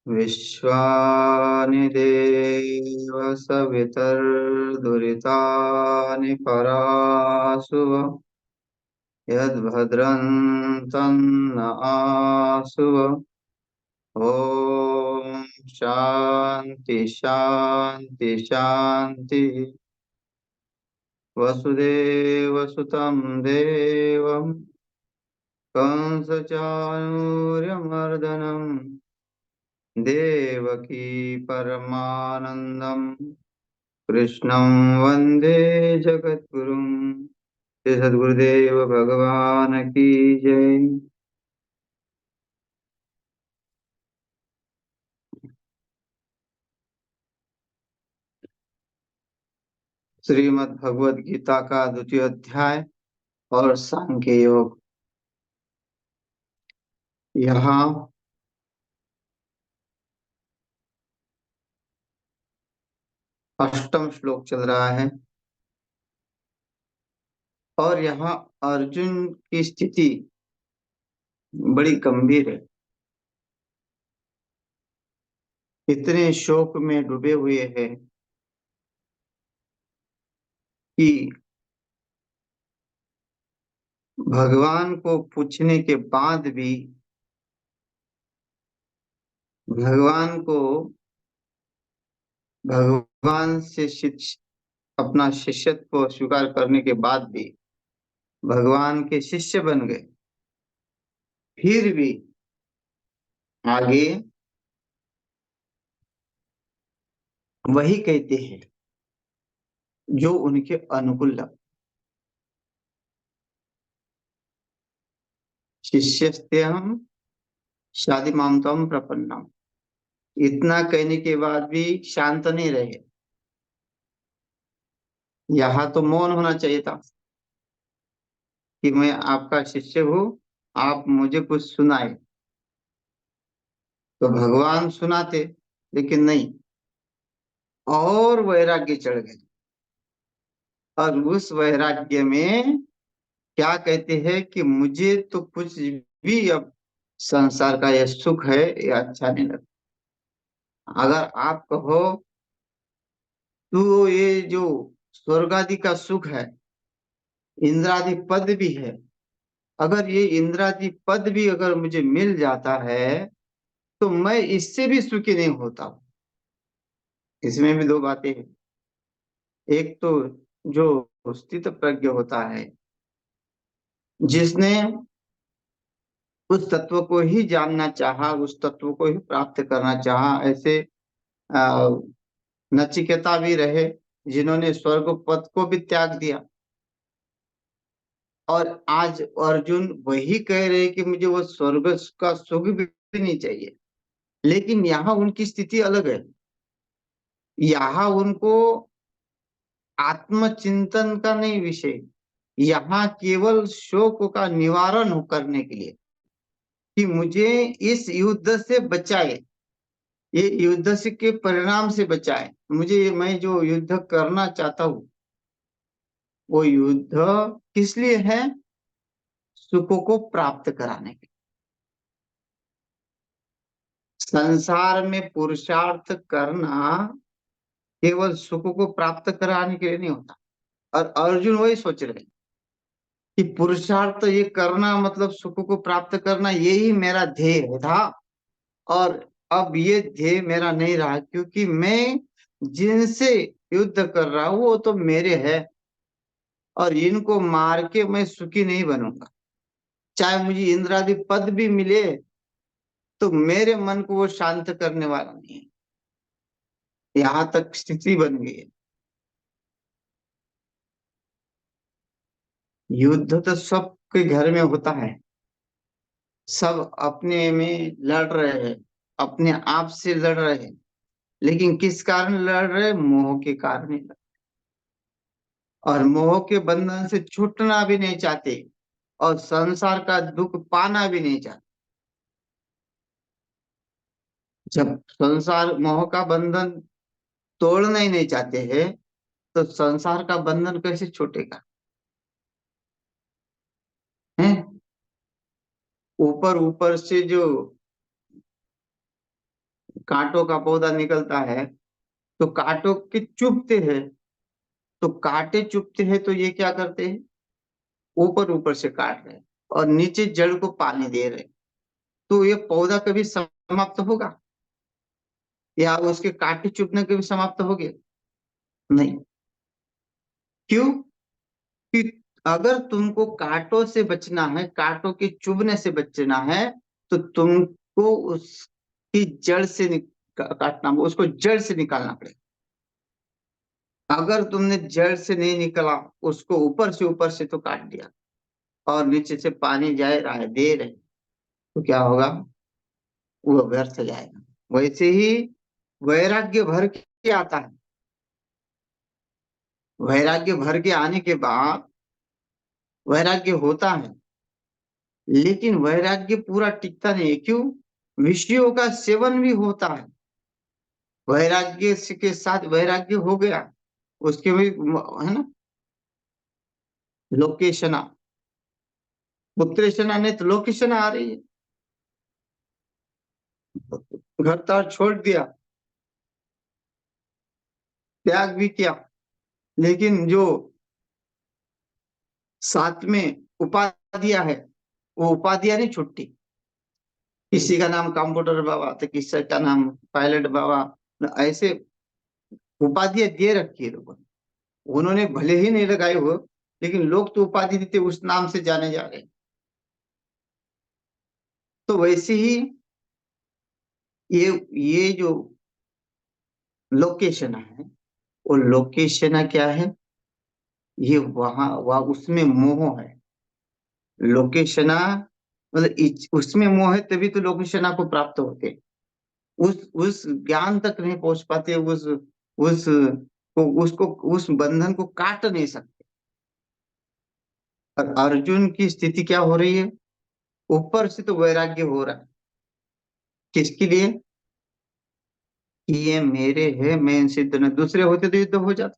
विश्वानि देव सवितर्दुरितानि परासुव यद्भद्रं तन्न आसुव। ओम शांति शांति शांति। वसुदेवसुतं देवं कंसचाणूर्यमर्दनं देवकी परमानंदं कृष्णं वंदे जगद्गुरुं। श्री सद्गुरुदेव भगवान की जय। श्रीमद् भगवद गीता का द्वितीय अध्याय और सांख्य योग। यहाँ अष्टम श्लोक चल रहा है और यहाँ अर्जुन की स्थिति बड़ी गंभीर है। इतने शोक में डूबे हुए हैं कि भगवान को पूछने के बाद भी भगवान को भगवान से अपना शिष्यत्व स्वीकार करने के बाद भी भगवान के शिष्य बन गए, फिर भी आगे वही कहते हैं जो उनके अनुकूल लग। शिष्यस्तेहम शादी मामतम प्रपन्नम। इतना कहने के बाद भी शांत नहीं रहे। यहाँ तो मौन होना चाहिए था कि मैं आपका शिष्य हूँ, आप मुझे कुछ सुनाए तो भगवान सुनाते, लेकिन नहीं, और वैराग्य चढ़ गए। और उस वैराग्य में क्या कहते हैं कि मुझे तो कुछ भी अब संसार का यह सुख है ये अच्छा नहीं लगता। अगर आप कहो तो ये जो स्वर्ग आदि का सुख है, इंद्रादि पद भी है, अगर ये इंद्रादि पद भी अगर मुझे मिल जाता है तो मैं इससे भी सुखी नहीं होता। इसमें भी दो बातें हैं। एक तो जो स्थित प्रज्ञ होता है, जिसने उस तत्व को ही जानना चाहा, उस तत्व को ही प्राप्त करना चाहा, ऐसे आ, नचिकेता भी रहे जिन्होंने स्वर्ग पद को भी त्याग दिया। और आज अर्जुन वही कह रहे कि मुझे वो स्वर्ग का सुख भी नहीं चाहिए। लेकिन यहाँ उनकी स्थिति अलग है। यहाँ उनको आत्मचिंतन का नहीं विषय, यहाँ केवल शोक का निवारण करने के लिए कि मुझे इस युद्ध से बचाए, ये युद्ध से के परिणाम से बचाए मुझे। मैं जो युद्ध करना चाहता हूँ वो युद्ध किस लिए है? सुखों को प्राप्त कराने के लिए। संसार में पुरुषार्थ करना केवल सुख को प्राप्त कराने के लिए नहीं होता। और अर्जुन वही सोच रहे हैं कि पुरुषार्थ ये करना मतलब सुख को प्राप्त करना, यही मेरा ध्येय था। और अब ये ध्येय मेरा नहीं रहा, क्योंकि मैं जिनसे युद्ध कर रहा हूं वो तो मेरे है, और इनको मार के मैं सुखी नहीं बनूंगा। चाहे मुझे इंद्रादि पद भी मिले तो मेरे मन को वो शांत करने वाला नहीं है। यहाँ तक स्थिति बन गई है। युद्ध तो सबके घर में होता है, सब अपने में लड़ रहे हैं, अपने आप से लड़ रहे हैं। लेकिन किस कारण लड़ रहे? मोह के कारण ही लड़। और मोह के बंधन से छूटना भी नहीं चाहते, और संसार का दुख पाना भी नहीं चाहते। जब संसार मोह का बंधन तोड़ना ही नहीं चाहते हैं तो संसार का बंधन कैसे छूटेगा? हैं? ऊपर ऊपर से जो कांटों का पौधा निकलता है तो कांटों के चुभते हैं, तो कांटे चुभते हैं तो ये क्या करते हैं, ऊपर ऊपर से काट रहे हैं और नीचे जड़ को पानी दे रहे हैं। तो ये पौधा कभी समाप्त होगा या उसके कांटे चुभने कभी समाप्त हो गए? नहीं। क्यों? कि अगर तुमको कांटों से बचना है, कांटों के चुभने से बचना है, तो तुमको उसकी जड़ से काटना, उसको जड़ से निकालना पड़ेगा। अगर तुमने जड़ से नहीं निकला, उसको ऊपर से तो काट दिया और नीचे से पानी जाए रहा है, दे रहे, तो क्या होगा, वो व्यर्थ जाएगा। वैसे ही वैराग्य भर के आता है, वैराग्य भर के आने के बाद वैराग्य होता है, लेकिन वैराग्य पूरा टिकता नहीं है। क्यों? विषयों का सेवन भी होता है, वैराग्य के साथ वैराग्य हो गया, उसके भी है ना, लोकेशना, पुत्रेशना नहीं तो लोकेशना आ रही है। घर तार छोड़ दिया, त्याग भी किया, लेकिन जो साथ में उपाधियां है, वो उपाधियां नहीं छुट्टी। किसी का नाम कंप्यूटर बाबा तो किसी का नाम पायलट बाबा, ऐसे उपाधियां दे रखी है लोगों ने। उन्होंने भले ही नहीं लगाए हो, लेकिन लोग तो उपाधि देते उस नाम से जाने जा रहे हैं। तो वैसे ही ये जो लोकेशन है, वो लोकेशन क्या है, ये वहां वह उसमें मोह है। लोकेशना मतलब उसमें मोह है, तभी तो लोकेशना को प्राप्त होते, उस ज्ञान तक नहीं पहुंच पाते, उस को उसको उस बंधन को काट नहीं सकते। और अर्जुन की स्थिति क्या हो रही है, ऊपर से तो वैराग्य हो रहा है, किसके लिए, कि ये मेरे है, मैं इनसे तो नहीं, दूसरे होते तो युद्ध हो जाता,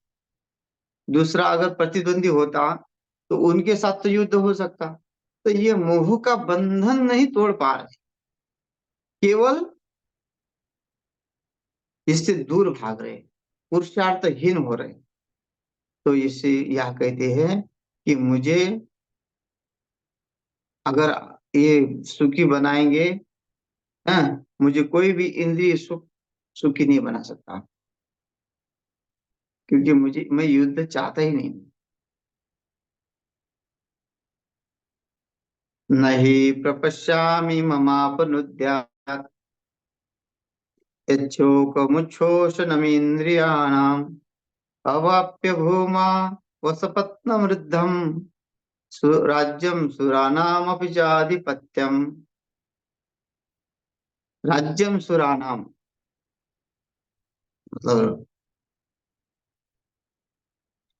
दूसरा अगर प्रतिद्वंदी होता तो उनके साथ तो युद्ध हो सकता। तो ये मोह का बंधन नहीं तोड़ पा रहे, केवल इससे दूर भाग रहे, पुरुषार्थहीन हो रहे। तो इसे यह कहते हैं कि मुझे अगर ये सुखी बनाएंगे, हाँ, मुझे कोई भी इंद्रिय सुख सुखी नहीं बना सकता, क्योंकि मैं युद्ध चाहता ही नहीं। नहीं प्रपश्यामि ममापनुद्यात् यच्छोकमुच्छोषणमिन्द्रियाणाम् अवाप्य भूमा वसपत्नवृद्धम् राज्यम सुरानामपि चाधिपत्यम। राज्यम सुरानाम मतलब,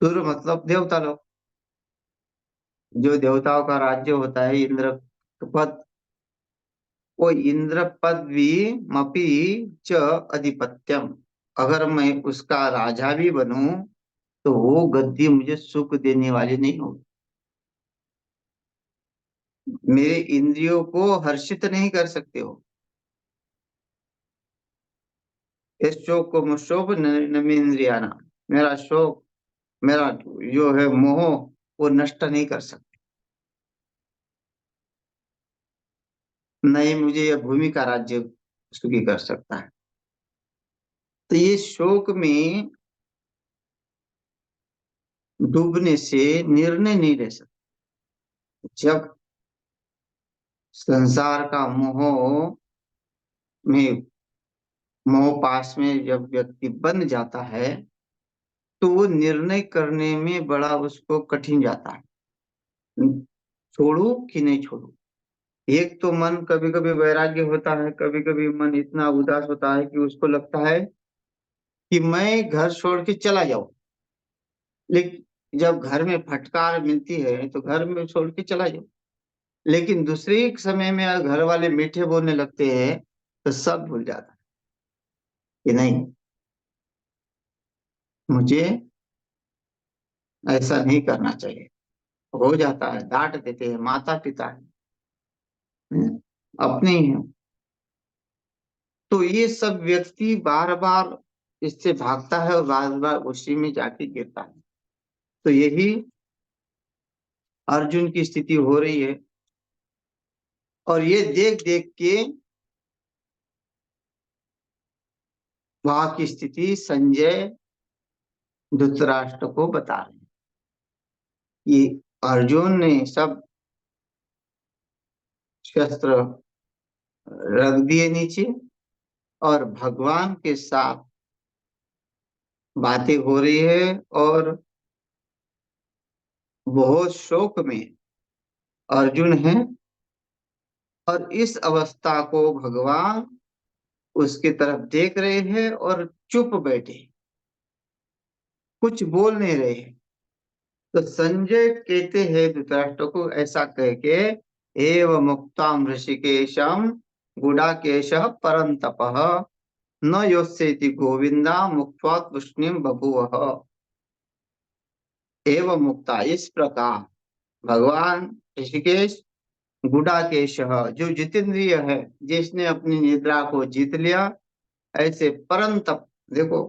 सुर मतलब देवता लोग, जो देवताओं का राज्य होता है इंद्र पद, वो इंद्र पद भी मपि च अधिपत्यम, अगर मैं उसका राजा भी बनूं तो वो गद्दी मुझे सुख देने वाली नहीं होगी, मेरे इंद्रियों को हर्षित नहीं कर सकते हो। इस शोक को मुशोभ नमेंद्रियाना, मेरा शोक, मेरा जो है मोह, वो नष्ट नहीं कर सकते, नहीं मुझे यह भूमि का राज्य सुखी कर सकता है। तो ये शोक में डूबने से निर्णय नहीं ले सकते। जब संसार का में मोह पास में जब व्यक्ति बन जाता है, तो वो निर्णय करने में बड़ा उसको कठिन जाता है, छोड़ू कि नहीं छोड़ू। एक तो मन कभी कभी वैराग्य होता है, कभी कभी मन इतना उदास होता है कि उसको लगता है कि मैं घर छोड़ के चला जाऊं, लेकिन जब घर में फटकार मिलती है तो घर में छोड़ के चला जाओ, लेकिन दूसरे एक समय में अगर घर वाले मीठे बोलने लगते हैं तो सब भूल जाता है कि नहीं, मुझे ऐसा नहीं करना चाहिए। हो जाता है, डांट देते हैं, माता पिता है, अपने ही है। तो ये सब व्यक्ति बार बार इससे भागता है और बार बार उसी में जाके गिरता है। तो यही अर्जुन की स्थिति हो रही है। और ये देख देख के वहां की स्थिति संजय धृतराष्ट्र को बता रहे हैं कि अर्जुन ने सब शस्त्र रख दिए नीचे और भगवान के साथ बातें हो रही है और बहुत शोक में अर्जुन है। और इस अवस्था को भगवान उसकी तरफ देख रहे हैं और चुप बैठे, कुछ बोल नहीं रहे। तो संजय कहते हैं धृतराष्ट्र को ऐसा कह के, एव मुक्ताम ऋषिकेशम गुडाकेश परंतपः न योत्सेति गोविंदा मुक्त्वा तूष्णीम बभुवः। एव मुक्ता, इस प्रकार भगवान ऋषिकेश गुडाकेश जो जितेंद्रिय है, जिसने अपनी निद्रा को जीत लिया, ऐसे परंतप। देखो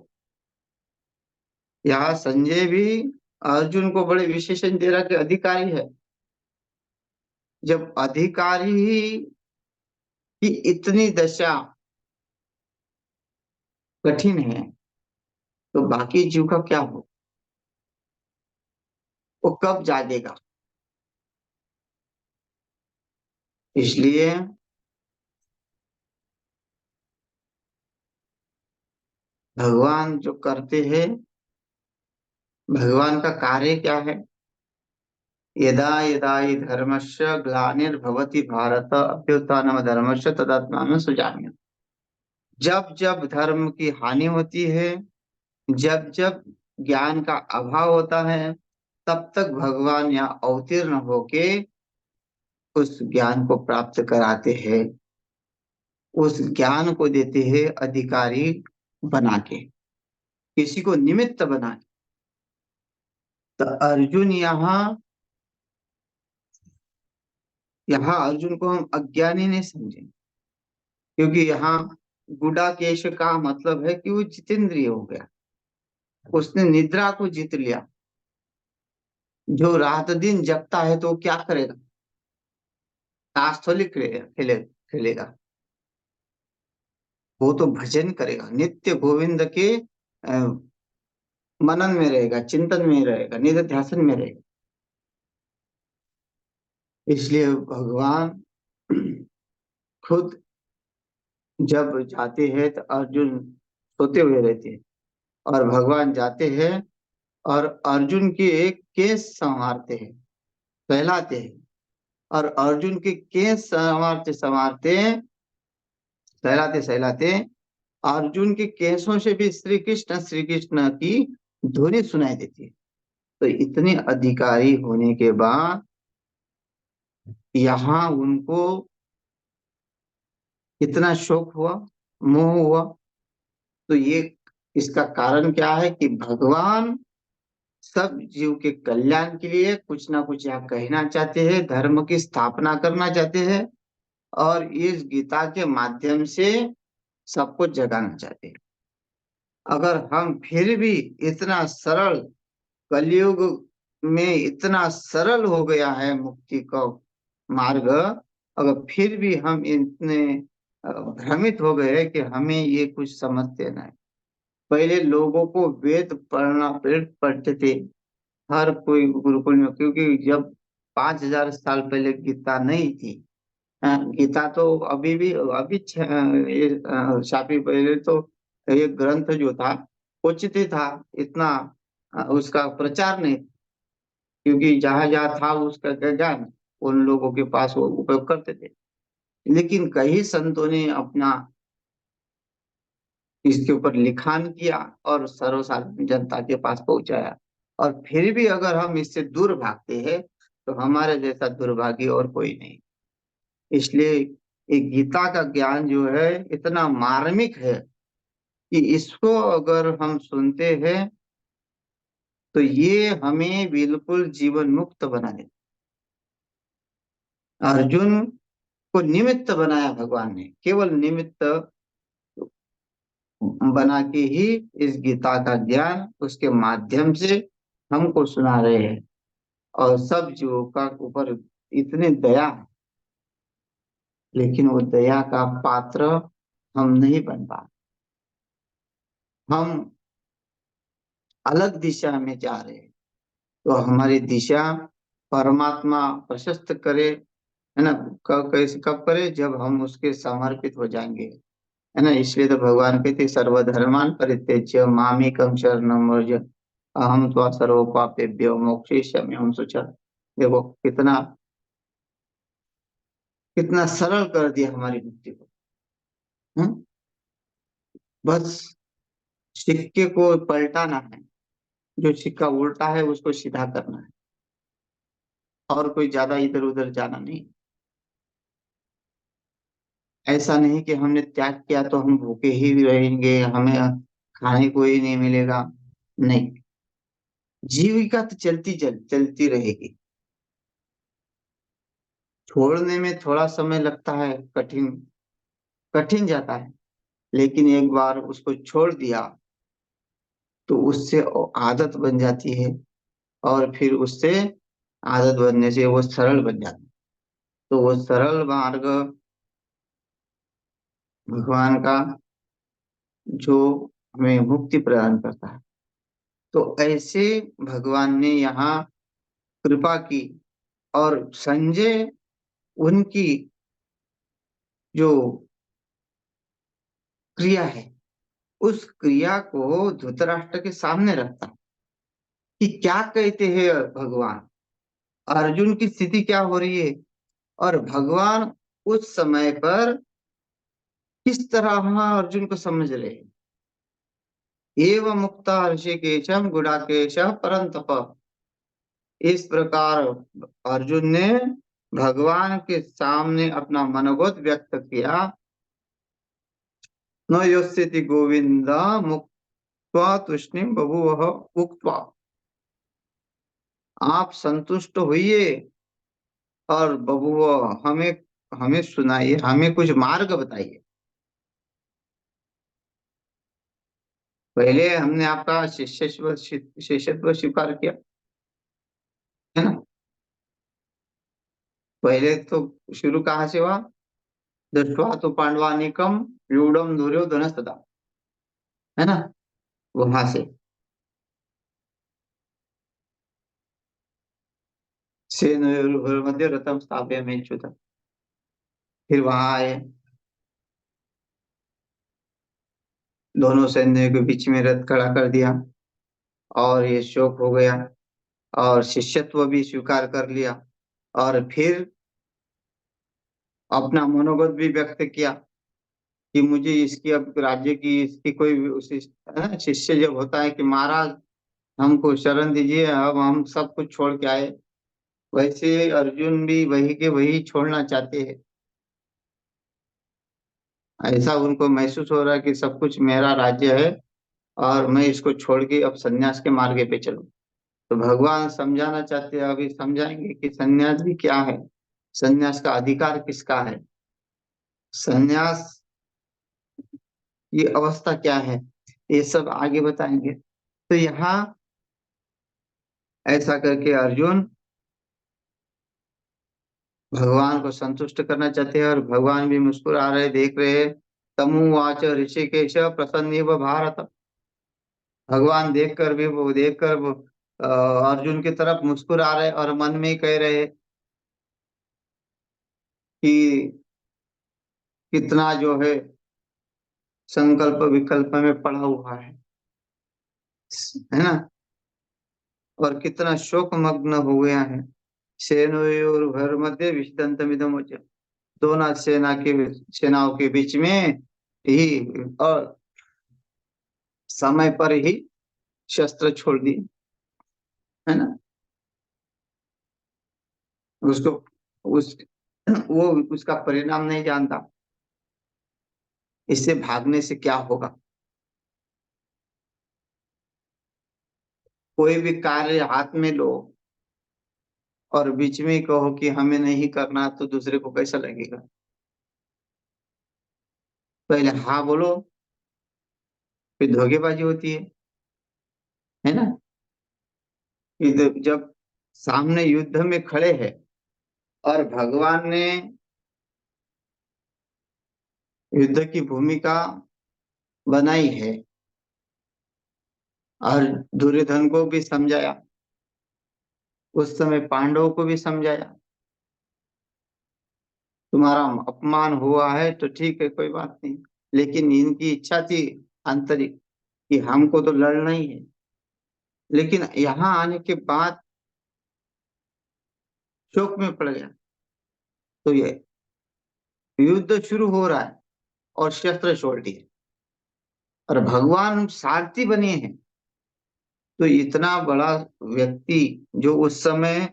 यहाँ संजय भी अर्जुन को बड़े विशेषण दे रहा कि अधिकारी है। जब अधिकारी ही की इतनी दशा कठिन है तो बाकी जीव का क्या हो, वो कब जागेगा। इसलिए भगवान जो करते हैं, भगवान का कार्य क्या है, यदा यदा हि धर्मस्य ग्लानिर्भवति भारत अभ्युत्थानम धर्मस्य तदात्मानं सृजाम्यहम्। जब जब धर्म की हानि होती है, जब जब ज्ञान का अभाव होता है, तब तक भगवान यहाँ अवतीर्ण होके उस ज्ञान को प्राप्त कराते हैं, उस ज्ञान को देते हैं अधिकारी बना के, किसी को निमित्त बना के। तो अर्जुन यहाँ यहाँ अर्जुन को हम अज्ञानी नहीं समझें, क्योंकि यहाँ गुडाकेश का मतलब है कि वो जितेंद्रिय हो गया, उसने निद्रा को जीत लिया। जो रात दिन जगता है तो क्या करेगा, ताश थोड़ी खेलेगा, वो तो भजन करेगा, नित्य गोविंद के मनन में रहेगा, चिंतन में रहेगा, नित्य ध्यान में रहेगा। इसलिए भगवान खुद जब जाते हैं तो अर्जुन सोते हुए रहते हैं, और भगवान जाते हैं और अर्जुन के एक केस संवारते हैं, सहलाते हैं। और अर्जुन के केस संवारते संवारते, सहलाते सहलाते अर्जुन के केसों से भी श्री कृष्ण की ध्वनि सुनाई देती है। तो इतने अधिकारी होने के बाद यहाँ उनको इतना शोक हुआ, मोह हुआ। तो ये इसका कारण क्या है कि भगवान सब जीव के कल्याण के लिए कुछ ना कुछ यहाँ कहना चाहते हैं, धर्म की स्थापना करना चाहते हैं, और इस गीता के माध्यम से सबको जगाना चाहते हैं। अगर हम फिर भी इतना सरल, कलयुग में इतना सरल हो गया है मुक्ति का मार्ग, अगर फिर भी हम इतने भ्रमित हो गए कि हमें ये कुछ समझते नहीं। पहले लोगों को वेद पढ़ना, वेद पढ़ते थे हर कोई गुरुकुल में, क्योंकि जब 5000 साल पहले गीता नहीं थी। गीता तो अभी भी अभी छापी, पहले तो ये ग्रंथ जो था क्वचित ही था, इतना उसका प्रचार नहीं, क्योंकि जहां जहां था उसका ज्ञान उन लोगों के पास वो उपयोग करते थे। लेकिन कई संतों ने अपना इसके ऊपर लिखान किया और सर्वसाधारण जनता के पास पहुंचाया। और फिर भी अगर हम इससे दूर भागते हैं तो हमारे जैसा दुर्भाग्य और कोई नहीं। इसलिए ये गीता का ज्ञान जो है इतना मार्मिक है कि इसको अगर हम सुनते हैं तो ये हमें बिल्कुल जीवन मुक्त बना देता। अर्जुन को निमित्त बनाया भगवान ने, केवल निमित्त बना के ही इस गीता का ज्ञान उसके माध्यम से हमको सुना रहे हैं। और सब जीवों का ऊपर इतनी दया है, लेकिन वो दया का पात्र हम नहीं बन पा। हम अलग दिशा में जा रहे हैं, तो हमारी दिशा परमात्मा प्रशस्त करे, है ना। कब करे, जब हम उसके समर्पित हो जाएंगे, है ना। इसलिए तो भगवान कहते सर्वधर्मान परित्यज्य मामेकं शरणं व्रज अहम त्वा सर्व पापेभ्यो मोक्षयिष्यामि हम शुचः। देखो कितना कितना सरल कर दिया हमारी मुक्ति को। हम्म? बस सिक्के को पलटाना है, जो सिक्का उल्टा है उसको सीधा करना है, और कोई ज्यादा इधर उधर जाना नहीं। ऐसा नहीं कि हमने त्याग किया तो हम भूखे ही रहेंगे, हमें खाने को ही नहीं मिलेगा। नहीं, जीविका तो चलती रहेगी। छोड़ने में थोड़ा समय लगता है, कठिन कठिन जाता है, लेकिन एक बार उसको छोड़ दिया तो उससे आदत बन जाती है, और फिर उससे आदत बनने से वो सरल बन जाता है। तो वो सरल मार्ग भगवान का, जो हमें मुक्ति प्रदान करता है। तो ऐसे भगवान ने यहाँ कृपा की, और संजय उनकी जो क्रिया है उस क्रिया को धृतराष्ट्र के सामने रखता है कि क्या कहते हैं भगवान, अर्जुन की स्थिति क्या हो रही है, और भगवान उस समय पर किस तरह अर्जुन को समझ रहे हैं। एवं मुक्ता ऋषिकेशम गुडाकेश परंतप, इस प्रकार अर्जुन ने भगवान के सामने अपना मनोगत व्यक्त किया। न योस्यति गोविंद मुक्त्वा तुष्णिम बभूव उक्त्वा, आप संतुष्ट होइए और बभूव, हमें हमें सुनाइए, हमें कुछ मार्ग बताइए। पहले हमने आपका शिष्यत्व स्वीकार किया, है ना। पहले तो शुरू कहाँ से हुआ, दृष्ट्वा तो पांडवानीकम व्यूढ़म दुर्योधन सदा, है ना, वहां से। सेनयोर् मध्य रथम स्थापयामीच्युत, फिर वहां आए, दोनों सैन्य के बीच में रथ खड़ा कर दिया, और ये शोक हो गया, और शिष्यत्व भी स्वीकार कर लिया, और फिर अपना मनोगत भी व्यक्त किया कि मुझे इसकी, अब राज्य की इसकी कोई है ना, शिष्य जब होता है कि महाराज हमको शरण दीजिए, अब हम सब कुछ छोड़ के आए, वैसे अर्जुन भी वही के वही छोड़ना चाहते हैं। ऐसा उनको महसूस हो रहा है कि सब कुछ मेरा राज्य है, और मैं इसको छोड़ के अब सन्यास के मार्ग पे चलूं। तो भगवान समझाना चाहते हैं, अभी समझाएंगे कि सन्यास भी क्या है, सन्यास का अधिकार किसका है, सन्यास की अवस्था क्या है, ये सब आगे बताएंगे। तो यहाँ ऐसा करके अर्जुन भगवान को संतुष्ट करना चाहते हैं, और भगवान भी मुस्कुरा रहे, देख रहे हैं। तमुवाच ऋषिकेश प्रसन्नेव भारत, भगवान देखकर भी, वो देखकर वो अर्जुन की तरफ मुस्कुरा रहे, और मन में ही कह रहे कि कितना जो है संकल्प विकल्प में पड़ा हुआ है ना, और कितना शोक मग्न हो गया है। सेनोर मध्य विषदंतमिदम, दोनों सेनाओं के बीच में ही, और समय पर ही शस्त्र छोड़ दिए, है ना। उसको उस वो उसका परिणाम नहीं जानता, इससे भागने से क्या होगा। कोई भी कार्य हाथ में लो और बीच में ही कहो कि हमें नहीं करना, तो दूसरे को कैसा लगेगा। पहले हाँ बोलो, फिर धोखेबाजी होती है ना। कि जब सामने युद्ध में खड़े हैं और भगवान ने युद्ध की भूमिका बनाई है और दुर्योधन को भी समझाया, उस समय पांडवों को भी समझाया, तुम्हारा अपमान हुआ है तो ठीक है, कोई बात नहीं, लेकिन इनकी इच्छा थी आंतरिक कि हमको तो लड़ना ही है। लेकिन यहाँ आने के बाद शोक में पड़ गया। तो ये युद्ध शुरू हो रहा है और शस्त्र छोड़ दिए और भगवान सारथी बने हैं। तो इतना बड़ा व्यक्ति जो उस समय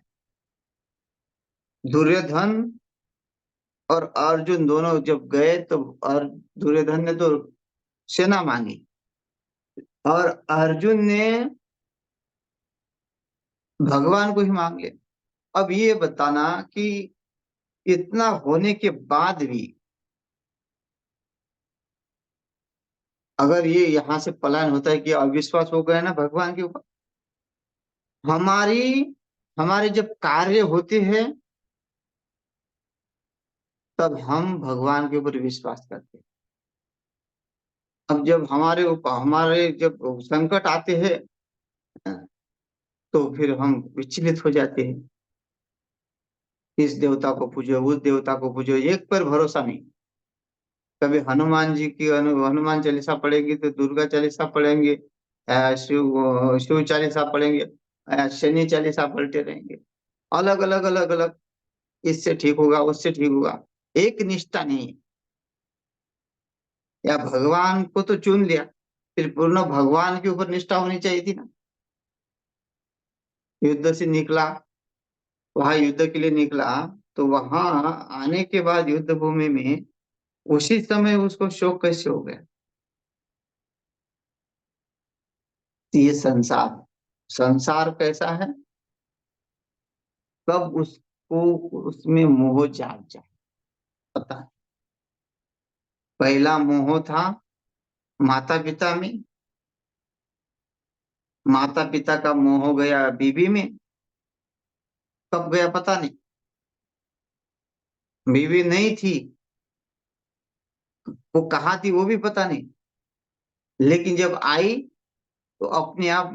दुर्योधन और अर्जुन दोनों जब गए तो और दुर्योधन ने तो सेना मांगी और अर्जुन ने भगवान को ही मांग लिया। अब ये बताना कि इतना होने के बाद भी अगर ये यहाँ से पलायन होता है कि अविश्वास हो गया ना भगवान के ऊपर। हमारी हमारे जब कार्य होते हैं तब हम भगवान के ऊपर विश्वास करते हैं। अब जब हमारे ऊपर हमारे जब संकट आते हैं तो फिर हम विचलित हो जाते हैं। इस देवता को पूजो, उस देवता को पूजो, एक पर भरोसा नहीं। कभी हनुमान जी की हनुमान चालीसा पढ़ेंगे तो दुर्गा चालीसा पढ़ेंगे, शिव शिव चालीसा पढ़ेंगे, शनि चालीसा पढ़ते रहेंगे, अलग अलग अलग अलग, इससे ठीक होगा उससे ठीक होगा, एक निष्ठा नहीं है। या भगवान को तो चुन लिया, फिर पूर्ण भगवान के ऊपर निष्ठा होनी चाहिए थी ना। युद्ध से निकला, वहां युद्ध के लिए निकला, तो वहां आने के बाद युद्ध भूमि में उसी समय उसको शोक कैसे हो गया। तो ये संसार संसार कैसा है, कब उसको उसमें मोह जाग जाए पता है। पहला मोह था माता पिता में, माता पिता का मोह हो गया बीवी में, कब गया पता नहीं, बीवी नहीं थी, वो कहाँ थी वो भी पता नहीं, लेकिन जब आई तो अपने आप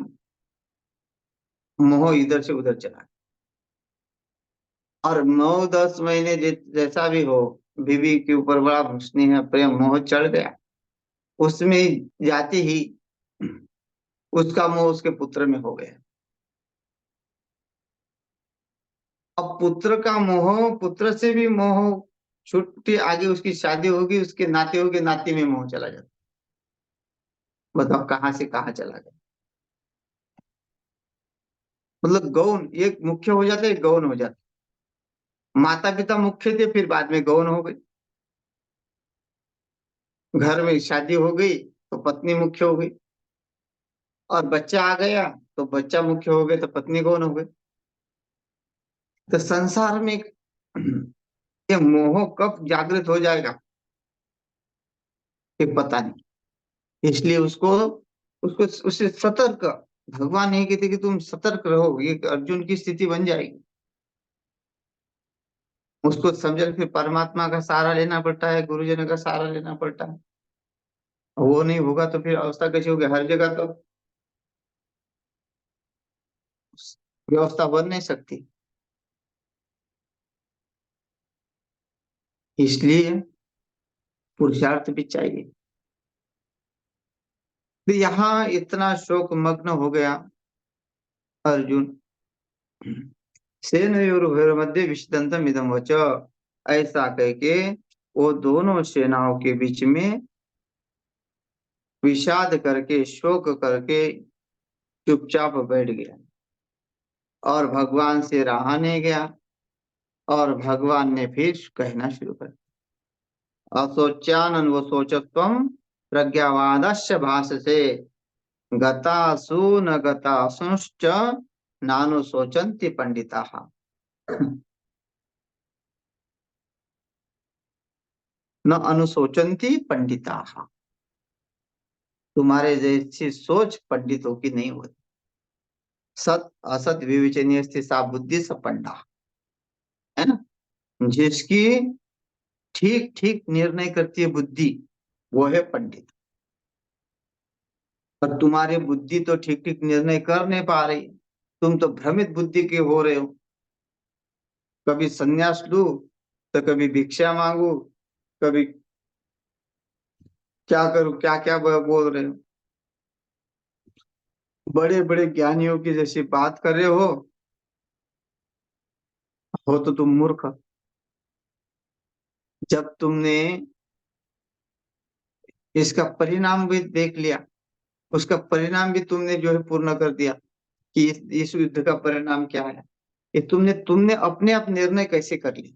मोह इधर से उधर चला। और 9-10 महीने जैसा भी हो, बीवी के ऊपर बड़ा स्नेह प्रेम मोह चढ़ गया, उसमें जाते ही उसका मोह उसके पुत्र में हो गया। अब पुत्र का मोह, पुत्र से भी मोह छूट के आगे उसकी शादी होगी, उसके नाते होगे, नाते में मोह चला जाता। बताओ कहाँ से कहाँ चला गया। मतलब गौण एक मुख्य हो जाता है, एक गौण हो जाता है। माता पिता मुख्य थे, फिर बाद में गौण हो गए। घर में शादी हो गई तो पत्नी मुख्य हो गई, और बच्चा आ गया तो बच्चा मुख्य हो गए तो पत्नी गौण हो गई। तो संसार में ये मोह कब जागृत हो जाएगा ये पता नहीं। इसलिए उसको उसको उससे सतर्क, भगवान नहीं कहते कि तुम सतर्क रहो, ये अर्जुन की स्थिति बन जाएगी। उसको समझ फिर परमात्मा का सहारा लेना पड़ता है, गुरुजनों का सहारा लेना पड़ता है। वो नहीं होगा तो फिर अवस्था कैसी होगी, हर जगह तो व्यवस्था बन नहीं सकती। इसलिए पुरुषार्थ भी चाहिए। तो यहाँ इतना शोक मग्न हो गया अर्जुन। सेनयोरुभयोर मध्य विषदंतम इदम वच, ऐसा कह के वो दोनों सेनाओं के बीच में विषाद करके शोक करके चुपचाप बैठ गया और भगवान से रहा नहीं गया। और भगवान ने फिर कहना शुरू कर दिया, असोच्यानन वो सोचत्वम प्रज्ञावादस्य भाषसे गतासु न गतासुश्च नानु सोचन्ति पंडिताः। न अनुशोचन्ति पंडिताः। तुम्हारे जैसी सोच पंडितों की नहीं होती। सत असत विवेचनीय स्थित सा बुद्धि सपंडा, है ना। जिसकी ठीक ठीक निर्णय करती है बुद्धि, वो है पंडित। और तुम्हारी बुद्धि तो ठीक ठीक निर्णय कर नहीं पा रही, तुम तो भ्रमित बुद्धि के हो रहे हो। कभी संन्यास लूं तो कभी भिक्षा मांगू, कभी क्या करूं, क्या क्या बोल रहे हो। बड़े बड़े ज्ञानियों की जैसी बात कर रहे हो तो तुम मूर्ख। जब तुमने इसका परिणाम भी देख लिया, उसका परिणाम भी तुमने जो है पूर्ण कर दिया कि इस युद्ध का परिणाम क्या है, ये तुमने तुमने अपने आप निर्णय कैसे कर लिया।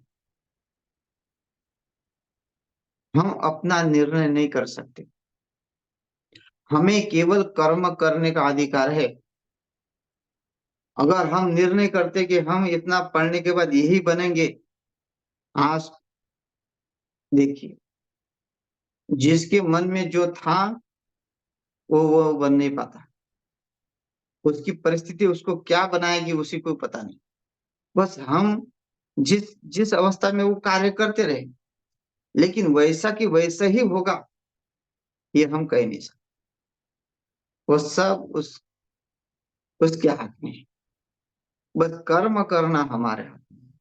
हम अपना निर्णय नहीं कर सकते, हमें केवल कर्म करने का अधिकार है। अगर हम निर्णय करते कि हम इतना पढ़ने के बाद यही बनेंगे, आज देखिए, जिसके मन में जो था वो बन नहीं पाता। उसकी परिस्थिति उसको क्या बनाएगी उसी को पता नहीं। बस हम जिस जिस अवस्था में वो कार्य करते रहे, लेकिन वैसा कि वैसा ही होगा ये हम कह नहीं सकते। वो सब उसके हाथ में है। बस कर्म करना हमारे हाथ में है।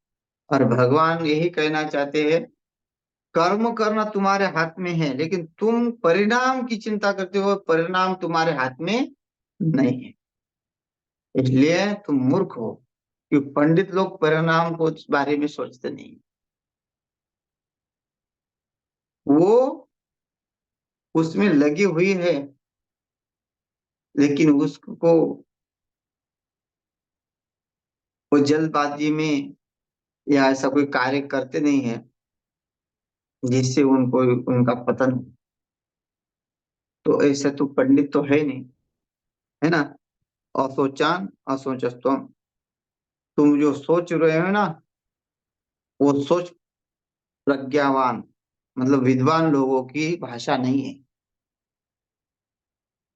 और भगवान यही कहना चाहते हैं, कर्म करना तुम्हारे हाथ में है, लेकिन तुम परिणाम की चिंता करते हो, परिणाम तुम्हारे हाथ में नहीं है। इसलिए तुम मूर्ख हो कि पंडित लोग परिणाम को इस बारे में सोचते नहीं। वो उसमें लगी हुई है, लेकिन उसको वो जल्दबाजी में या ऐसा कोई कार्य करते नहीं है जिससे उनको उनका पतन हो। तो ऐसा तो पंडित तो है नहीं, है ना। असोचान असोचस्तम, तुम जो सोच रहे हो ना, वो सोच प्रज्ञावान मतलब विद्वान लोगों की भाषा नहीं है।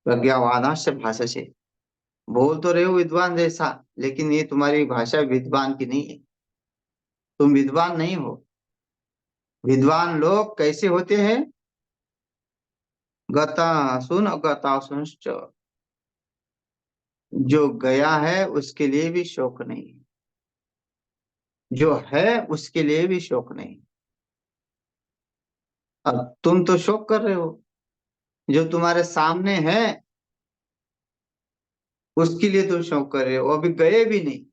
प्रज्ञावादाश्य भाषा से बोल तो रहे हो विद्वान जैसा, लेकिन ये तुम्हारी भाषा विद्वान की नहीं है। तुम विद्वान नहीं हो। विद्वान लोग कैसे होते हैं? गता सुन गता सुनश्च, जो गया है उसके लिए भी शोक नहीं, जो है उसके लिए भी शोक नहीं। अब तुम तो शोक कर रहे हो, जो तुम्हारे सामने है उसके लिए तुम शोक कर रहे हो, अभी गए भी नहीं,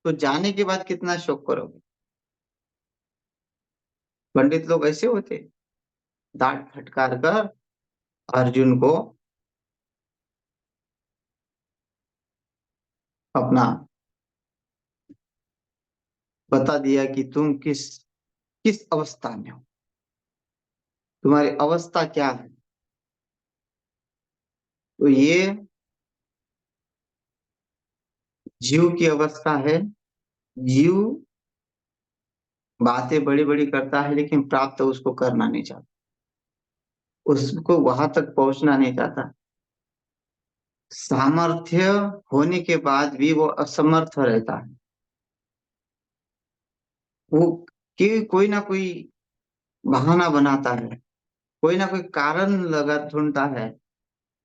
तो जाने के बाद कितना शोक करोगे। पंडित लोग ऐसे होते, डांट फटकार कर अर्जुन को अपना बता दिया कि तुम किस किस अवस्था में हो, तुम्हारी अवस्था क्या है। तो ये जीव की अवस्था है। जीव बातें बड़ी बड़ी करता है, लेकिन प्राप्त उसको करना नहीं चाहता, उसको वहां तक पहुंचना नहीं चाहता। सामर्थ्य होने के बाद भी वो असमर्थ रहता है। वो कोई ना कोई बहाना बनाता है, कोई ना कोई कारण लगा ढूंढता है।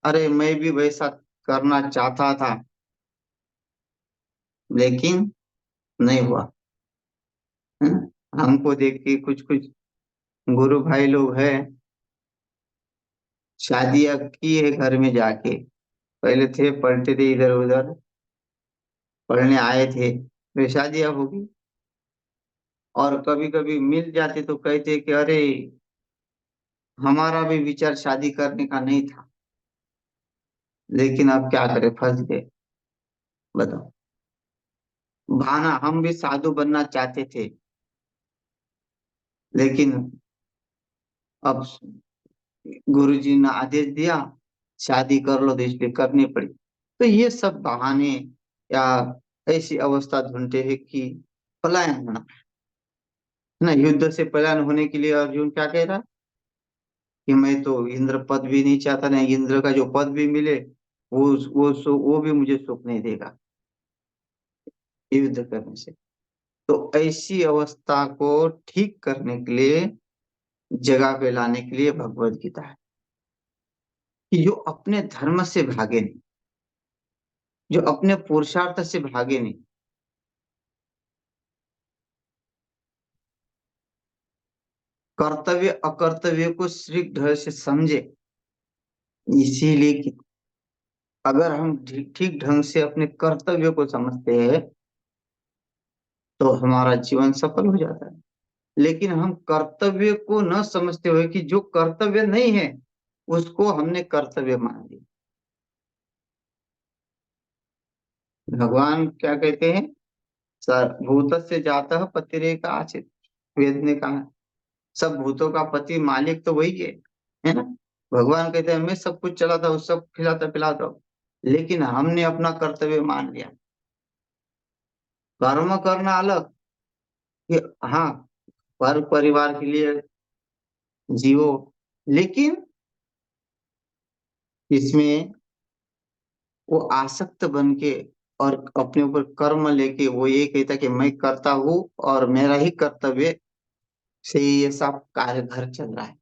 अरे मैं भी वैसा करना चाहता था, लेकिन नहीं हुआ, है ना? हमको देख के कुछ कुछ गुरु भाई लोग हैं, शादियां की है घर में जाके, पहले थे पढ़ते थे इधर उधर, पढ़ने आए थे, फिर शादियां होगी। और कभी कभी मिल जाते तो कहते कि अरे हमारा भी विचार शादी करने का नहीं था, लेकिन अब क्या करें, फंस गए। बताओ, भाना हम भी साधु बनना चाहते थे, लेकिन अब गुरुजी ने आदेश दिया शादी कर लो, तो इसलिए करनी पड़ी। तो ये सब बहाने या ऐसी अवस्था ढूंढते हैं कि पलायन होना है ना। युद्ध से पलायन होने के लिए अर्जुन क्या कह रहा है? कि मैं तो इंद्र पद भी नहीं चाहता, नहीं इंद्र का जो पद भी मिले वो भी मुझे सुख नहीं देगा युद्ध करने से। तो ऐसी अवस्था को ठीक करने के लिए, जगह पे लाने के लिए भगवत गीता है कि जो अपने धर्म से भागे नहीं, जो अपने पुरुषार्थ से भागे नहीं, कर्तव्य अकर्तव्य को शीघ्र ढंग से समझे। इसीलिए कि अगर हम ठीक ठीक ढंग से अपने कर्तव्य को समझते हैं तो हमारा जीवन सफल हो जाता है। लेकिन हम कर्तव्य को न समझते हुए कि जो कर्तव्य नहीं है उसको हमने कर्तव्य मान लिया। भगवान क्या कहते हैं? भूत से जाता पतिरेक आचित, वेद ने कहा सब भूतों का पति मालिक तो वही है ना। भगवान कहते हैं मैं सब कुछ चलाता हूँ, सब खिलाता पिलाता हूँ, लेकिन हमने अपना कर्तव्य मान लिया। कर्म करना अलग कि हाँ पर परिवार के लिए जियो, लेकिन इसमें वो आसक्त बन के और अपने ऊपर कर्म लेके वो ये कहता कि मैं करता हूँ और मेरा ही कर्तव्य से ये सब कार्य घर चल रहा है।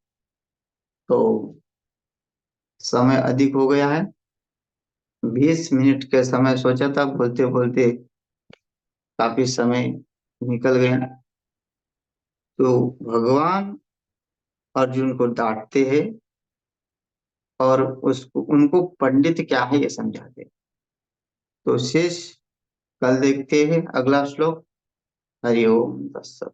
तो समय अधिक हो गया है, 20 मिनट के समय सोचा था, बोलते बोलते काफी समय निकल गया। तो भगवान अर्जुन को डांटते हैं और उसको उनको पंडित क्या है ये समझाते हैं। तो शेष कल देखते हैं अगला श्लोक। हरि ओम तत्सत।